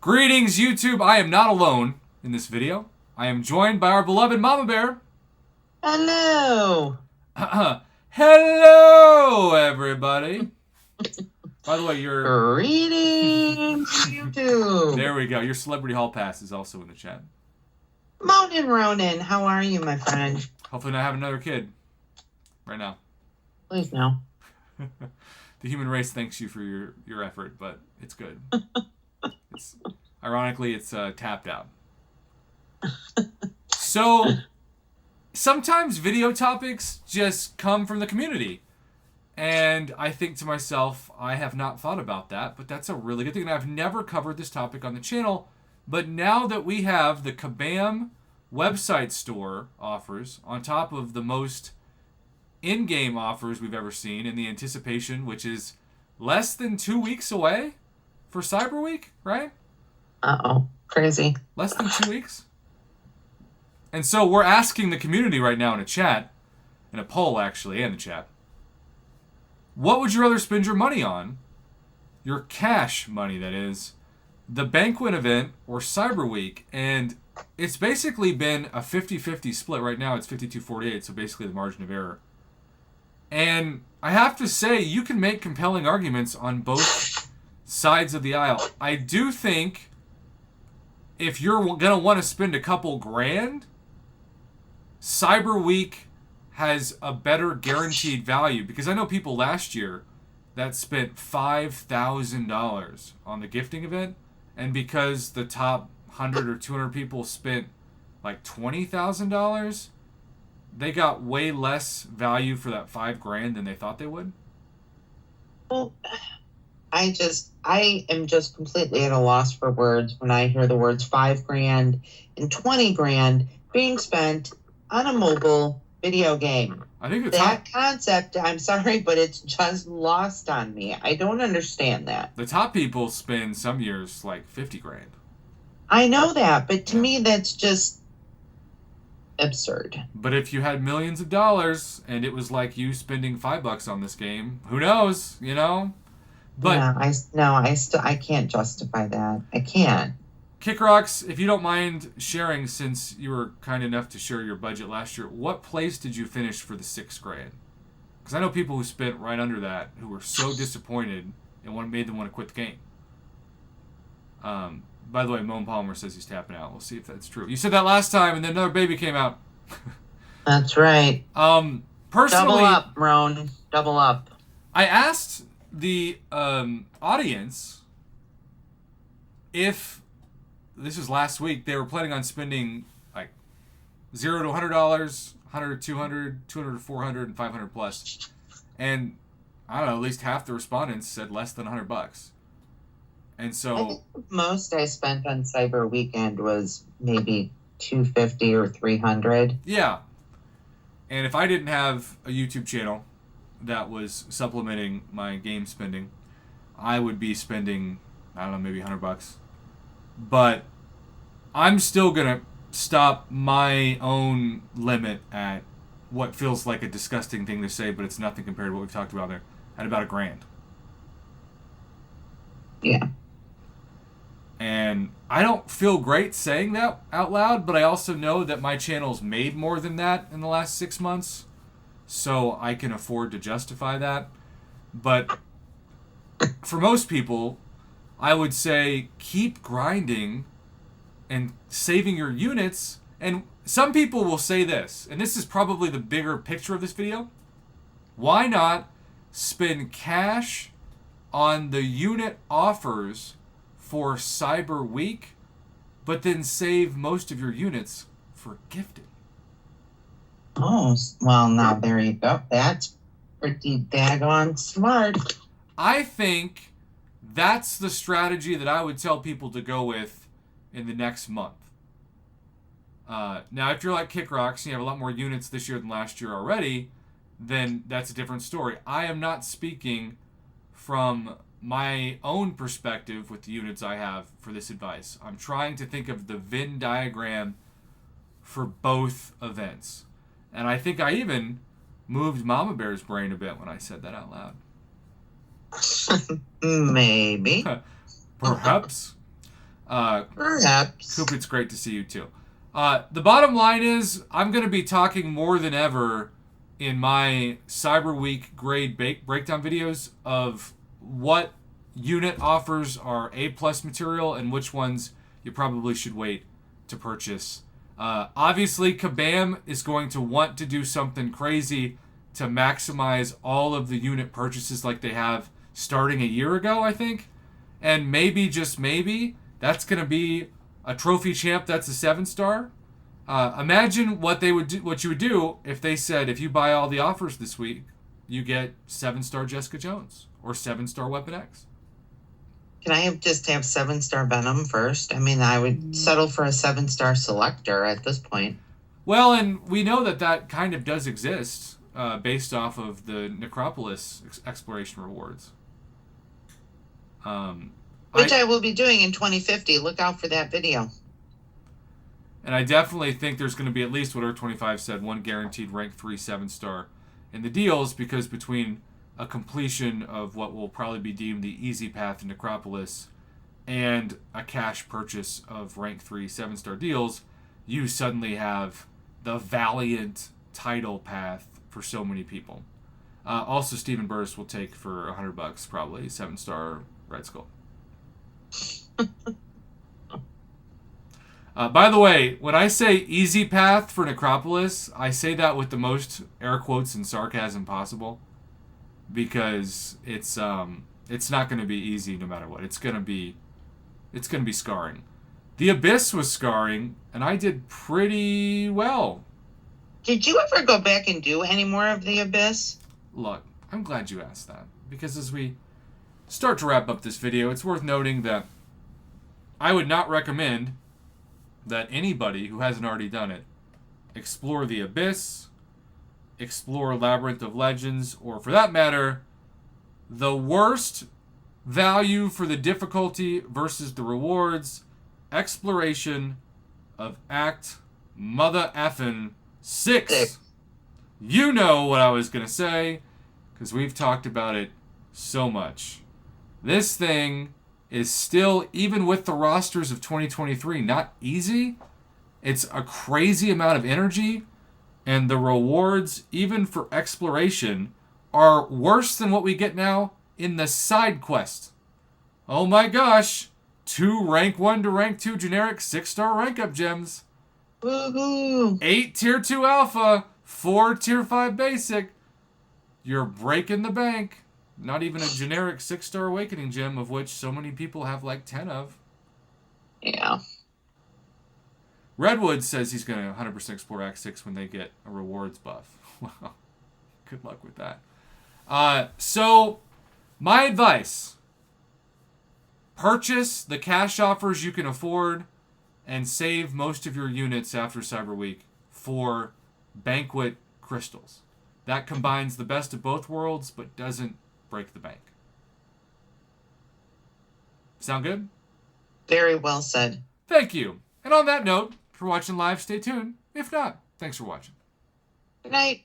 Greetings, YouTube. I am not alone in this video. I am joined by our beloved Mama Bear. Hello. Hello, everybody. By the way, your Greetings, YouTube. there we go. Your celebrity hall pass is also in the chat. Mountain Ronin, how are you, my friend? Hopefully, not having another kid right now. Please no. The human race thanks you for your effort, but it's good. Ironically, it's tapped out. So sometimes video topics just come from the community. And I think to myself, I have not thought about that, but that's a really good thing. And I've never covered this topic on the channel. But now that we have the Kabam website store offers on top of the most in-game offers we've ever seen in the anticipation, which is less than 2 weeks away for Cyber Week, right? Uh-oh. Crazy. Less than 2 weeks. And so we're asking the community right now in a chat, in a poll actually, and the chat, what would you rather spend your money on? Your cash money, that is. The banquet event or Cyber Week. And it's basically been a 50-50 split. Right now it's 52-48, so basically the margin of error. And I have to say, you can make compelling arguments on both sides of the aisle. I do think if you're going to want to spend a couple grand, Cyber Week has a better guaranteed value, because I know people last year that spent $5,000 on the gifting event, and because the top 100 or 200 people spent like $20,000, they got way less value for that $5,000 than they thought they would. Well, I am just completely at a loss for words when I hear the words $5,000 and $20,000 being spent on a mobile video game. I think that concept, I'm sorry, but it's just lost on me. I don't understand that. The top people spend some years like $50,000. I know that, but to me that's just absurd. But if you had millions of dollars and it was like you spending $5 on this game, who knows, you know? But yeah, I can't justify that. I can't. Kick Rocks, if you don't mind sharing, since you were kind enough to share your budget last year, what place did you finish for the $6,000? Because I know people who spent right under that who were so disappointed and made them want to quit the game. By the way, Moan Palmer says he's tapping out. We'll see if that's true. You said that last time, and then another baby came out. That's right. Personally, double up, Roan. Double up. I asked the audience if this was last week, they were planning on spending like $0 to $100, $100 to $200, $200 to $400, and $500 plus. And I don't know, at least half the respondents said less than $100. And so I think the most I spent on Cyber Weekend was maybe $250 or $300. Yeah. And if I didn't have a YouTube channel that was supplementing my game spending, I would be spending, I don't know, maybe $100. But I'm still going to stop my own limit at what feels like a disgusting thing to say, but it's nothing compared to what we've talked about there, at about $1,000. Yeah. And I don't feel great saying that out loud, but I also know that my channel's made more than that in the last 6 months, so I can afford to justify that. But for most people, I would say keep grinding and saving your units. And some people will say this, and this is probably the bigger picture of this video. Why not spend cash on the unit offers for Cyber Week, but then save most of your units for gifting? Oh, well, now there you go. That's pretty daggone smart. I think that's the strategy that I would tell people to go with in the next month. Now, if you're like Kick Rocks and you have a lot more units this year than last year already, then that's a different story. I am not speaking from my own perspective with the units I have for this advice. I'm trying to think of the Venn diagram for both events. And I think I even moved Mama Bear's brain a bit when I said that out loud. Maybe. Perhaps. Perhaps. Coop, it's great to see you too. The bottom line is, I'm going to be talking more than ever in my Cyber Week grade breakdown videos of what unit offers are A+ material and which ones you probably should wait to purchase. Obviously, Kabam is going to want to do something crazy to maximize all of the unit purchases like they have starting a year ago, I think. And maybe, just maybe, that's going to be a trophy champ that's a 7-star. Imagine what you would do if they said, if you buy all the offers this week, you get 7-star Jessica Jones or 7-star Weapon X. Can I just have 7-star Venom first? I mean, I would settle for a 7-star Selector at this point. Well, and we know that kind of does exist based off of the Necropolis exploration rewards. Which I will be doing in 2050. Look out for that video. And I definitely think there's going to be at least what Earth25 said, one guaranteed rank 3 7-star in the deals, because between a completion of what will probably be deemed the easy path to Necropolis and a cash purchase of rank 3 7-star deals, you suddenly have the Valiant title path for so many people. Also, Stephen Burris will take for $100 probably 7-star Red Skull. By the way, when I say easy path for Necropolis, I say that with the most air quotes and sarcasm possible, because it's not going to be easy no matter what. It's going to be scarring. The Abyss was scarring, and I did pretty well. Did you ever go back and do any more of the Abyss? Look, I'm glad you asked that, because as we start to wrap up this video, it's worth noting that I would not recommend that anybody who hasn't already done it explore the Abyss, explore Labyrinth of Legends, or for that matter, the worst value for the difficulty versus the rewards, exploration of Act Mother Effin' 6. You know what I was going to say, because we've talked about it so much. This thing is still, even with the rosters of 2023, not easy. It's a crazy amount of energy, and the rewards, even for exploration, are worse than what we get now in the side quest. Oh my gosh, 2 rank 1 to rank 2 generic 6-star rank up gems. Woohoo! 8 tier 2 alpha, 4 tier 5 basic. You're breaking the bank. Not even a generic 6-star awakening gem, of which so many people have like 10 of. Yeah. Redwood says he's going to 100% explore Act 6 when they get a rewards buff. Well, good luck with that. So, my advice: purchase the cash offers you can afford and save most of your units after Cyber Week for Banquet Crystals. That combines the best of both worlds, but doesn't break the bank. Sound good? Very well said. Thank you. And on that note, if you're watching live, stay tuned. If not, thanks for watching. Good night.